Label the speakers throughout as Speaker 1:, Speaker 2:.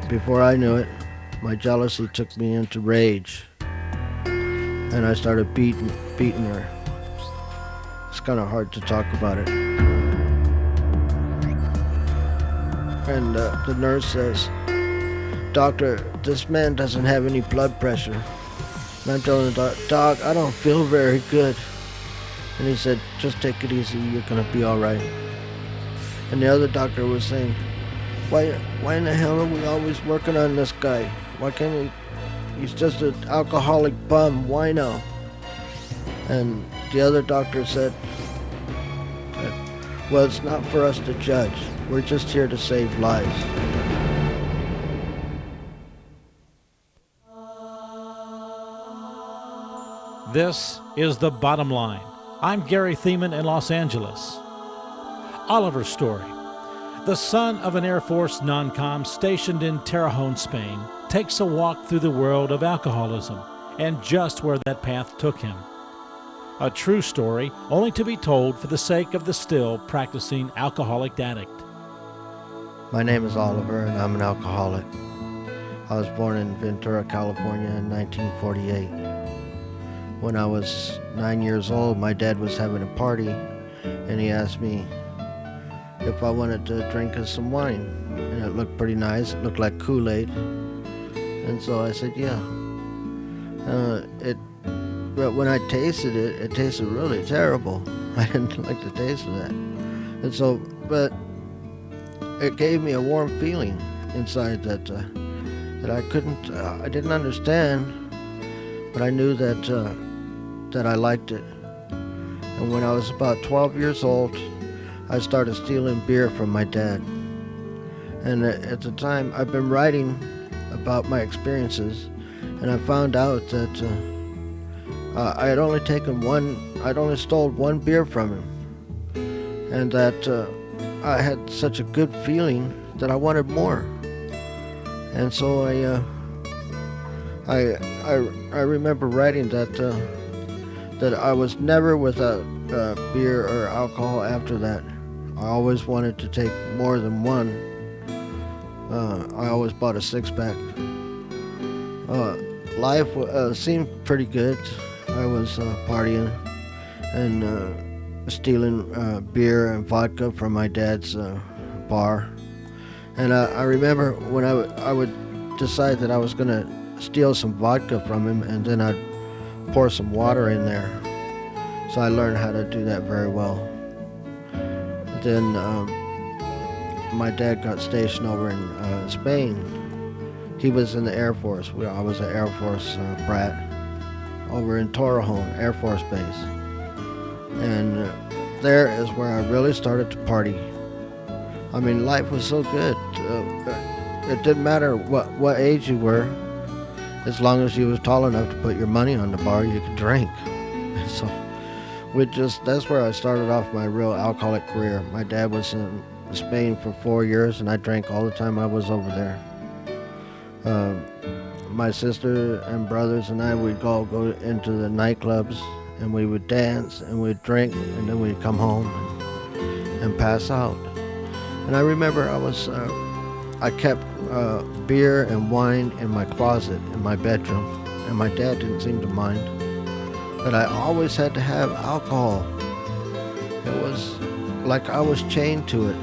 Speaker 1: before I knew it, my jealousy took me into rage, and I started beating her. It's kind of hard to talk about it. And the nurse says, "Doctor, this man doesn't have any blood pressure." And I'm telling the doc, I don't feel very good. And he said, "Just take it easy, you're gonna be all right." And the other doctor was saying, why in the hell are we always working on this guy? Why can't he's just an alcoholic bum, why now? And the other doctor said, "Well, it's not for us to judge. We're just here to save lives."
Speaker 2: This is The Bottom Line. I'm Gary Thiemann in Los Angeles. Oliver's story. The son of an Air Force non-com stationed in Torrejon, Spain, takes a walk through the world of alcoholism and just where that path took him. A true story only to be told for the sake of the still practicing alcoholic addict.
Speaker 1: My name is Oliver, and I'm an alcoholic. I was born in Ventura, California in 1948. When I was 9 years old, my dad was having a party, and he asked me if I wanted to drink some wine. And it looked pretty nice. It looked like Kool-Aid. And so I said, yeah. But when I tasted it, it tasted really terrible. I didn't like the taste of that. And so, but it gave me a warm feeling inside that I didn't understand, but I knew that I liked it. And when I was about 12 years old, I started stealing beer from my dad. And at the time, I've been writing about my experiences, and I found out that I'd only stole one beer from him, and that I had such a good feeling that I wanted more. And so I remember writing that I was never without beer or alcohol after that. I always wanted to take more than one. I always bought a six-pack. Life seemed pretty good. I was partying and stealing beer and vodka from my dad's bar. And I remember when I would decide that I was going to steal some vodka from him, and then I'd pour some water in there. So I learned how to do that very well. Then my dad got stationed over in Spain. He was in the Air Force. I was an Air Force brat over in Torrejon Air Force Base. And there is where I really started to party. I mean, life was so good. It didn't matter what age you were. As long as you was tall enough to put your money on the bar, you could drink. So that's where I started off my real alcoholic career. My dad was in Spain for 4 years, and I drank all the time I was over there. My sister and brothers and I would all go into the nightclubs, and we would dance, and we'd drink, and then we'd come home and pass out. And I remember I kept beer and wine in my closet in my bedroom, and my dad didn't seem to mind. But I always had to have alcohol. It was like I was chained to it.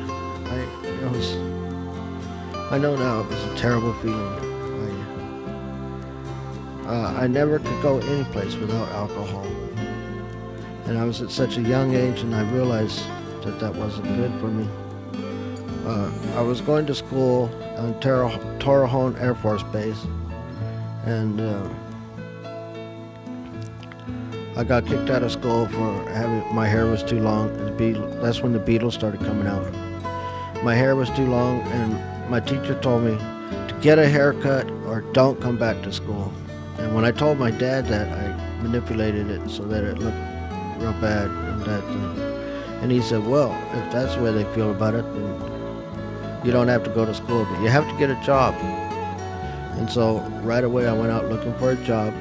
Speaker 1: I know now it was a terrible feeling. I never could go any place without alcohol. And I was at such a young age, and I realized that wasn't good for me. I was going to school on Torrejon Air Force Base, and I got kicked out of school for my hair was too long. That's when the Beatles started coming out. My hair was too long, and my teacher told me to get a haircut or don't come back to school. And when I told my dad that, I manipulated it so that it looked real bad, and he said, "Well, if that's the way they feel about it, then you don't have to go to school, but you have to get a job." And so right away I went out looking for a job,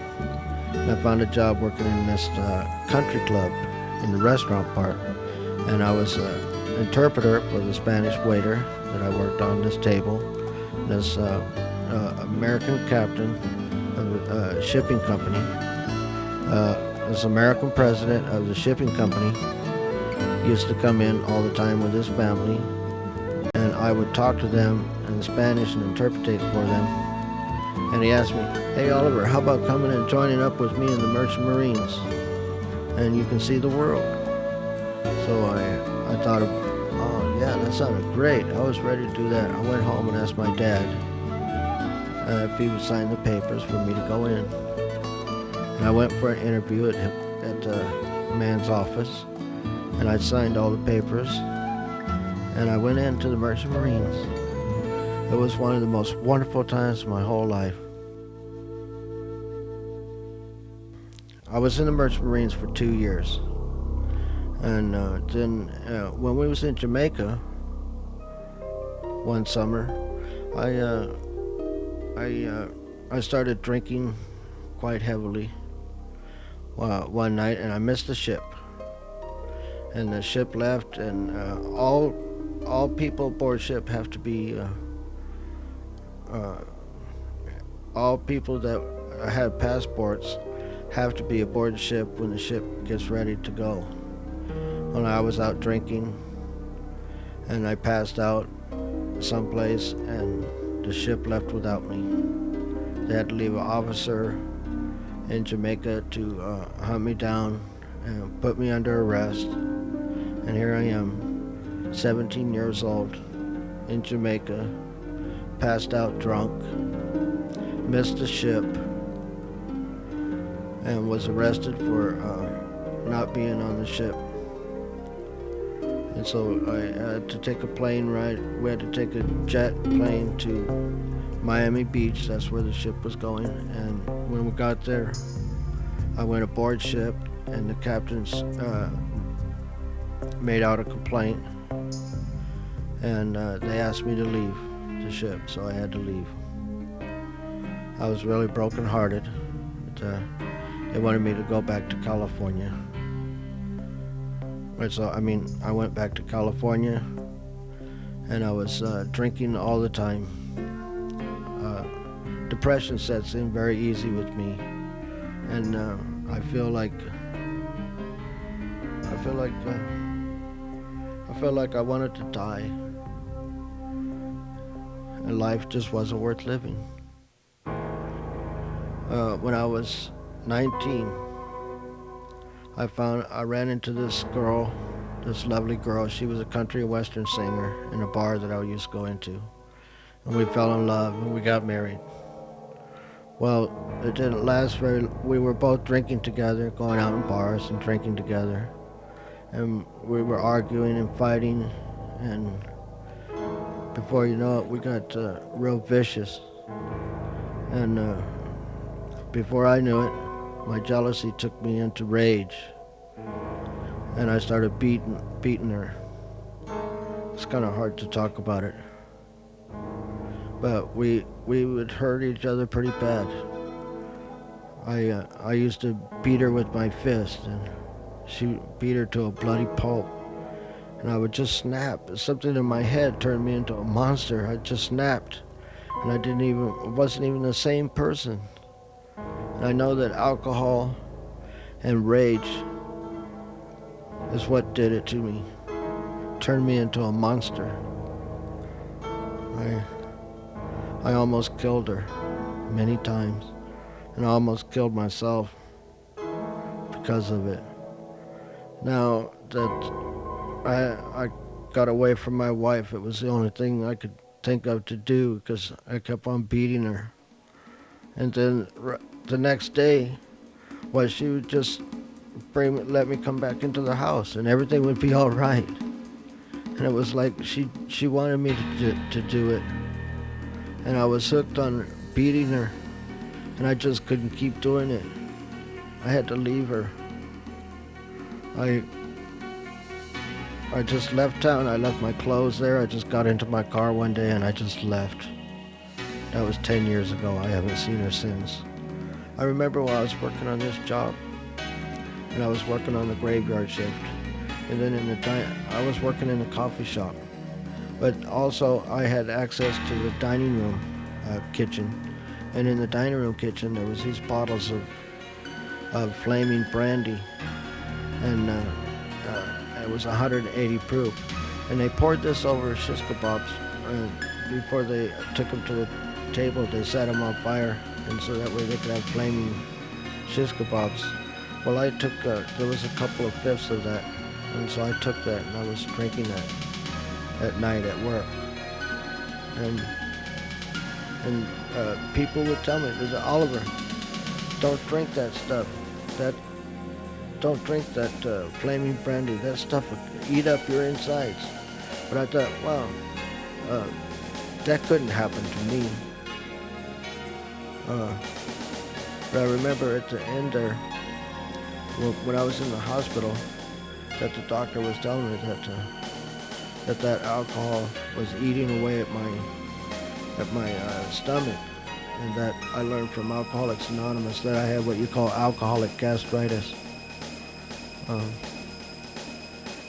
Speaker 1: and I found a job working in this country club in the restaurant part. And I was an interpreter for the Spanish waiter that I worked on this table. This American captain of a shipping company. This American president of the shipping company used to come in all the time with his family, and I would talk to them in Spanish and interpret for them. And he asked me, "Hey Oliver, how about coming and joining up with me in the Merchant Marines? And you can see the world." So I thought, oh yeah, that sounded great. I was ready to do that. I went home and asked my dad if he would sign the papers for me to go in. And I went for an interview at the man's office, and I signed all the papers, and I went into the Merchant Marines. It was one of the most wonderful times of my whole life. I was in the Merchant Marines for 2 years, and then when we was in Jamaica one summer, I started drinking quite heavily one night, and I missed the ship. And the ship left, and all people aboard ship have to be all people that have passports have to be aboard the ship when the ship gets ready to go. When I was out drinking, and I passed out someplace, and the ship left without me. They had to leave an officer in Jamaica to hunt me down and put me under arrest. And here I am, 17 years old, in Jamaica, passed out drunk, missed the ship, and was arrested for not being on the ship. And so I had to take a plane ride. We had to take a jet plane to Miami Beach. That's where the ship was going. And when we got there, I went aboard ship, and the captains made out a complaint, and they asked me to leave the ship, so I had to leave. I was really brokenhearted. They wanted me to go back to California. So I went back to California, and I was drinking all the time. Depression sets in very easy with me, and I feel like I wanted to die, and life just wasn't worth living. When I was 19, I ran into this girl, this lovely girl. She was a country and western singer in a bar that I used to go into, and we fell in love, and we got married. Well, it didn't last very. We were both drinking together, going out in bars and drinking together, and we were arguing and fighting, and before you know it, we got real vicious. And before I knew it, my jealousy took me into rage, and I started beating her. It's kind of hard to talk about it, but we would hurt each other pretty bad. I used to beat her with my fist, and she beat her to a bloody pulp, and I would just snap. Something in my head turned me into a monster. I just snapped, and I wasn't even the same person. And I know that alcohol and rage is what did it to me. Turned me into a monster. I almost killed her many times, and I almost killed myself because of it. Now that I got away from my wife, it was the only thing I could think of to do, because I kept on beating her. And then the next day, she would just let me come back into the house, and everything would be all right. And it was like she wanted me to do it, and I was hooked on beating her, and I just couldn't keep doing it. I had to leave her. I just left town. I left my clothes there. I just got into my car one day and I just left. That was 10 years ago. I haven't seen her since. I remember while I was working on this job, and I was working on the graveyard shift, and then I was working in a coffee shop, but also I had access to the dining room kitchen, and in the dining room kitchen there was these bottles of flaming brandy, and it was 180 proof, and they poured this over shish kebabs. Before they took them to the table, they set them on fire, and so that way they could have flaming shish kebabs. Well, I took, there was a couple of fifths of that, and so I took that, and I was drinking that at night at work. And people would tell me, they said, Oliver, don't drink that stuff. Don't drink that flaming brandy. That stuff will eat up your insides. But I thought, wow, that couldn't happen to me. But I remember at the end there, when I was in the hospital, that the doctor was telling me that alcohol was eating away at my stomach, and that I learned from Alcoholics Anonymous that I had what you call alcoholic gastritis. And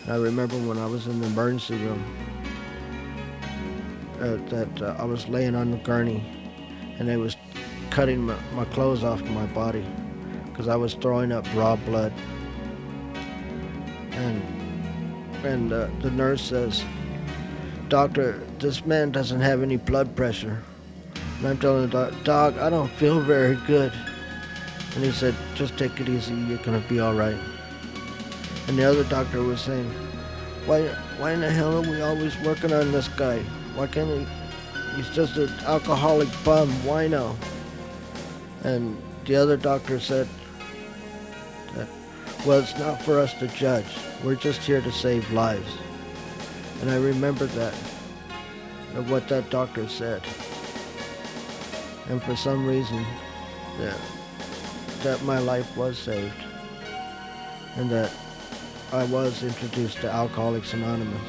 Speaker 1: I remember when I was in the emergency room that I was laying on the gurney, and they was cutting my clothes off of my body because I was throwing up raw blood. And the nurse says, "Doctor, this man doesn't have any blood pressure." And I'm telling the dog, "I don't feel very good." And he said, "Just take it easy, you're gonna be all right." And the other doctor was saying, why in the hell are we always working on this guy? Why can't he's just an alcoholic bum, wino. And the other doctor said that, well, it's not for us to judge. We're just here to save lives. And I remembered that, of what that doctor said. And for some reason, that my life was saved. And that I was introduced to Alcoholics Anonymous.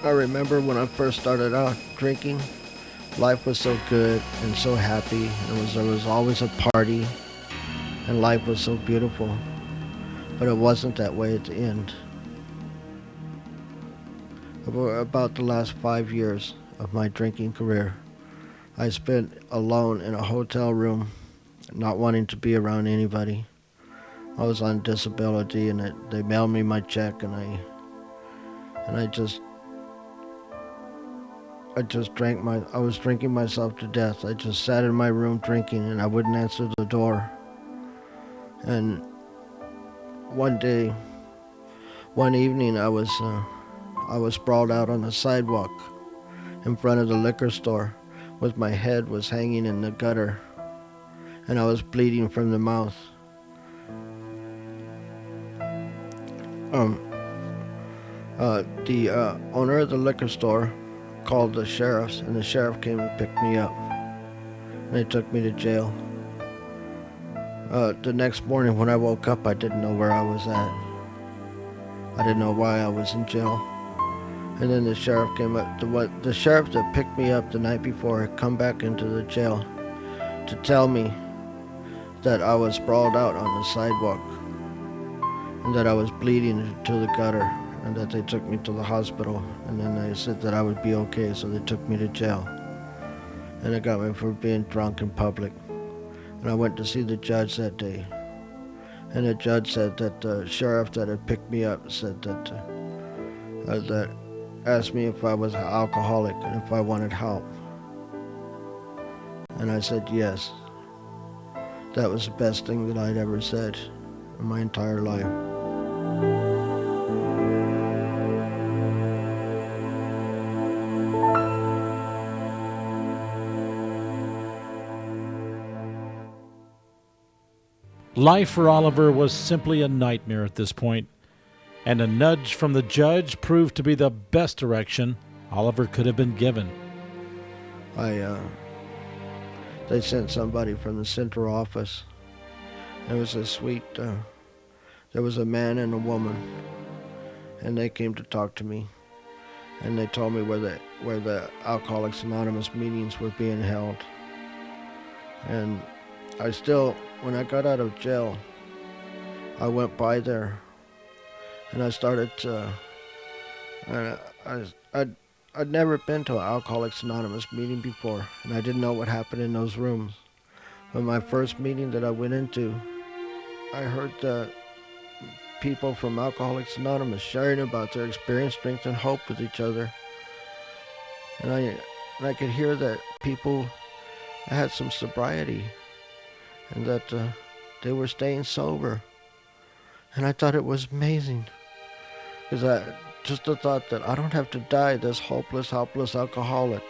Speaker 1: I remember when I first started out drinking, life was so good and so happy. There was always a party, and life was so beautiful. But it wasn't that way at the end. About the last 5 years of my drinking career, I spent alone in a hotel room, not wanting to be around anybody. I was on disability, and they mailed me my check, and I just drank I was drinking myself to death. I just sat in my room drinking, and I wouldn't answer the door. And one evening, I was sprawled out on the sidewalk in front of the liquor store, with my head was hanging in the gutter, and I was bleeding from the mouth. The owner of the liquor store called the sheriffs, and the sheriff came and picked me up, and they took me to jail. The next morning when I woke up, I didn't know where I was at. I didn't know why I was in jail. And then the sheriff came up. The sheriff that picked me up the night before had come back into the jail to tell me that I was sprawled out on the sidewalk, and that I was bleeding to the gutter, and that they took me to the hospital, and then they said that I would be okay, so they took me to jail. And they got me for being drunk in public. And I went to see the judge that day, and the judge said that the sheriff that had picked me up said that asked me if I was an alcoholic and if I wanted help. And I said yes. That was the best thing that I'd ever said in my entire life.
Speaker 2: Life for Oliver was simply a nightmare at this point, and a nudge from the judge proved to be the best direction Oliver could have been given.
Speaker 1: They sent somebody from the central office. It was a sweet, there was a man and a woman, and they came to talk to me, and they told me where the Alcoholics Anonymous meetings were being held. And when I got out of jail, I went by there, and I started And I'd never been to an Alcoholics Anonymous meeting before, and I didn't know what happened in those rooms. But my first meeting that I went into, I heard people from Alcoholics Anonymous sharing about their experience, strength, and hope with each other. And I could hear that people had some sobriety and that they were staying sober. And I thought it was amazing because I just the thought that I don't have to die this hopeless, helpless alcoholic.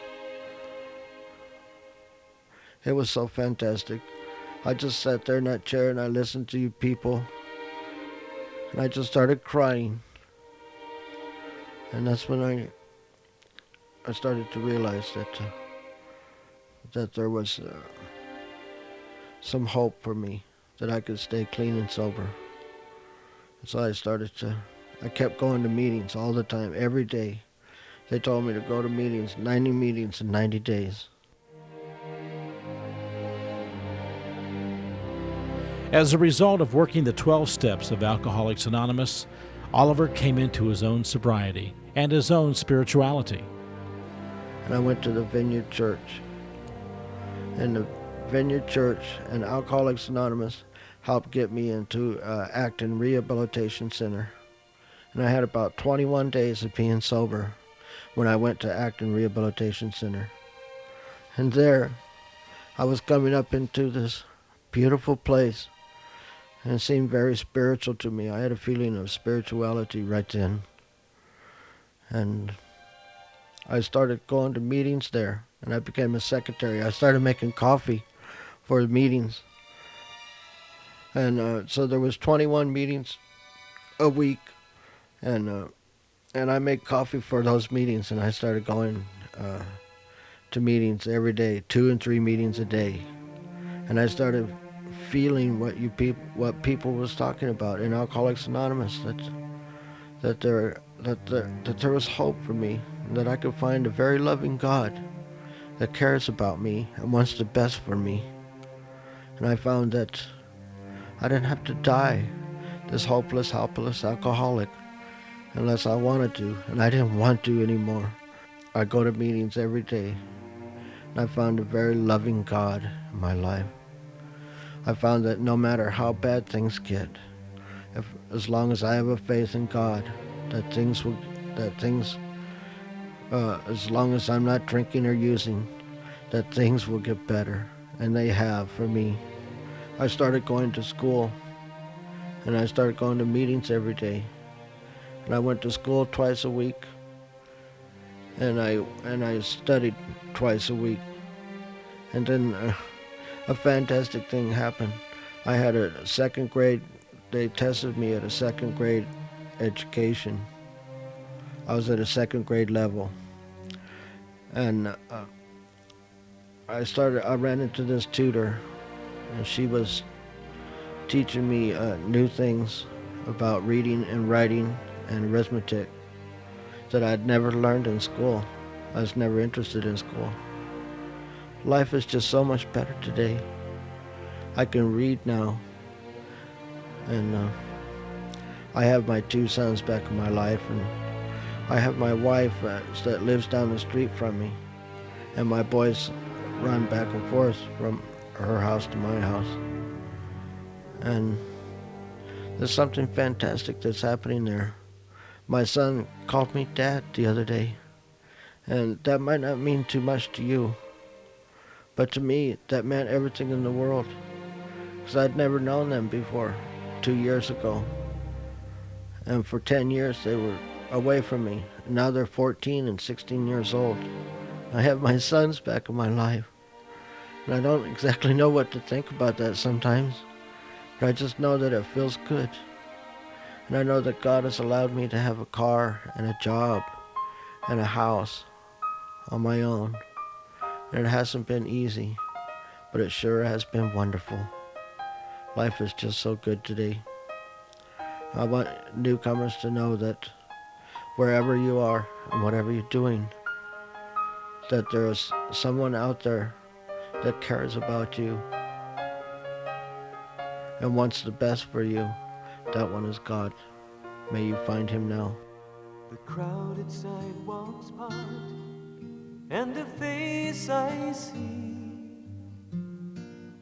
Speaker 1: It was so fantastic. I just sat there in that chair and I listened to you people, and I just started crying. And that's when I started to realize that there was some hope for me, that I could stay clean and sober. And so I kept going to meetings all the time, every day. They told me to go to meetings, 90 meetings in 90 days.
Speaker 2: As a result of working the 12 steps of Alcoholics Anonymous, Oliver came into his own sobriety and his own spirituality.
Speaker 1: And I went to the Vineyard Church. And the Vineyard Church and Alcoholics Anonymous helped get me into Acton Rehabilitation Center. And I had about 21 days of being sober when I went to Acton Rehabilitation Center. And there, I was coming up into this beautiful place, and it seemed very spiritual to me. I had a feeling of spirituality right then. And I started going to meetings there, and I became a secretary. I started making coffee for the meetings. And so there was 21 meetings a week, and I made coffee for those meetings, and I started going to meetings every day, 2 and 3 meetings a day. And I started feeling what people was talking about in Alcoholics Anonymous, that there was hope for me, and that I could find a very loving God that cares about me and wants the best for me. And I found that I didn't have to die this hopeless, helpless alcoholic unless I wanted to, and I didn't want to anymore. I go to meetings every day, and I found a very loving God in my life. I found that no matter how bad things get, as long as I have a faith in God, as long as I'm not drinking or using, that things will get better, and they have for me. I started going to school, and I started going to meetings every day, and I went to school twice a week, and I studied twice a week, and then a fantastic thing happened. I had a second grade. They tested me at a second grade education. I was at a second grade level, and I ran into this tutor, and she was teaching me new things about reading and writing and arithmetic that I'd never learned in school. I was never interested in school. Life is just so much better today. I can read now, and I have my 2 sons back in my life, and I have my wife that lives down the street from me, and my boys run back and forth from her house to my house. And there's something fantastic that's happening there. My son called me Dad the other day, and that might not mean too much to you, but to me, that meant everything in the world, because I'd never known them before 2 years ago. And for 10 years, they were away from me. Now they're 14 and 16 years old. I have my sons back in my life, and I don't exactly know what to think about that sometimes, but I just know that it feels good. And I know that God has allowed me to have a car and a job and a house on my own. And it hasn't been easy, but it sure has been wonderful. Life is just so good today. I want newcomers to know that wherever you are and whatever you're doing, that there is someone out there that cares about you and wants the best for you. That one is God. May you find him now.
Speaker 3: The crowded sidewalks part, and a face I see,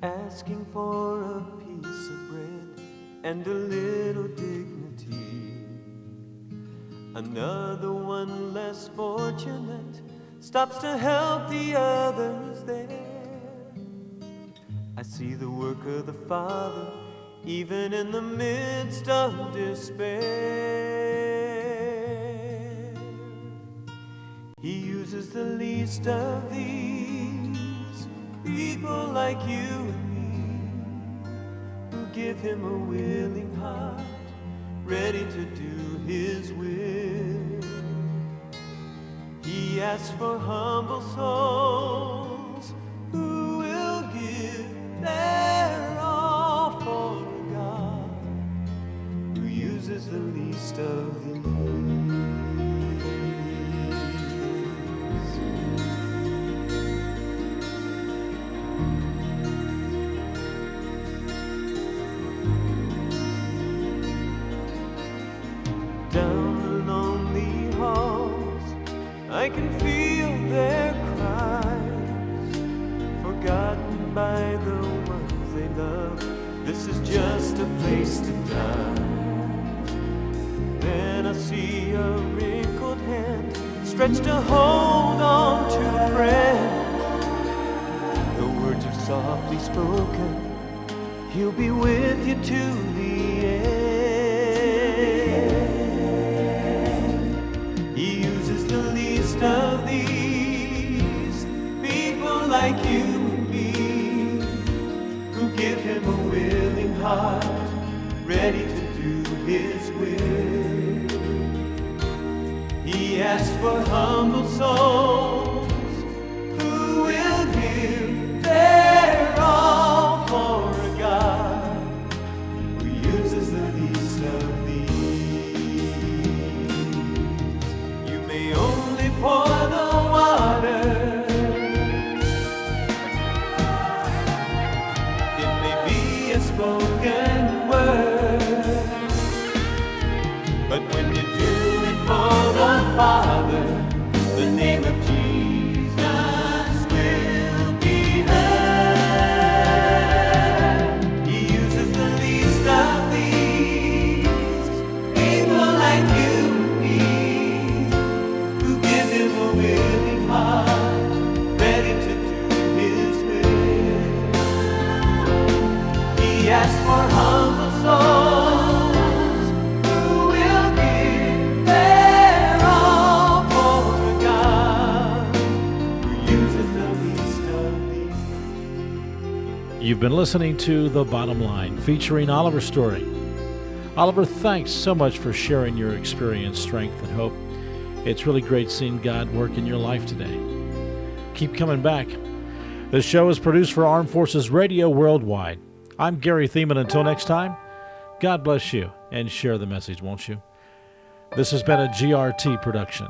Speaker 3: asking for a piece of bread and a little dignity. Another one less fortunate stops to help the others there. I see the work of the Father even in the midst of despair. He uses the least of these, people like you and me, who give him a willing heart, ready to do his will. He asks for humble souls who will give their all for a God who uses the least of these. Down the lonely halls, I can feel their cries, forgotten by the ones they love. This is just a place to die. Then I see a wrinkled hand stretched to hold on to a friend. The words are softly spoken, he'll be with you to the end. He uses the least of these, people like you and me, who give him a willing heart, ready to do his will. He asks for humble souls who will give their all for a God who uses the least of these. You may only pour the water, it may be a spoken word, but when you do it for the Father, the name of Jesus will be heard. He uses the least of these, people like you and me, who give him a willing heart, ready to do his will. He asks for humble souls who will give their all for a God who uses the least of these.
Speaker 2: You've been listening to The Bottom Line, featuring Oliver Story. Oliver, thanks so much for sharing your experience, strength, and hope. It's really great seeing God work in your life today. Keep coming back. This show is produced for Armed Forces Radio Worldwide. I'm Gary Thiemann. Until next time, God bless you, and share the message, won't you? This has been a GRT production.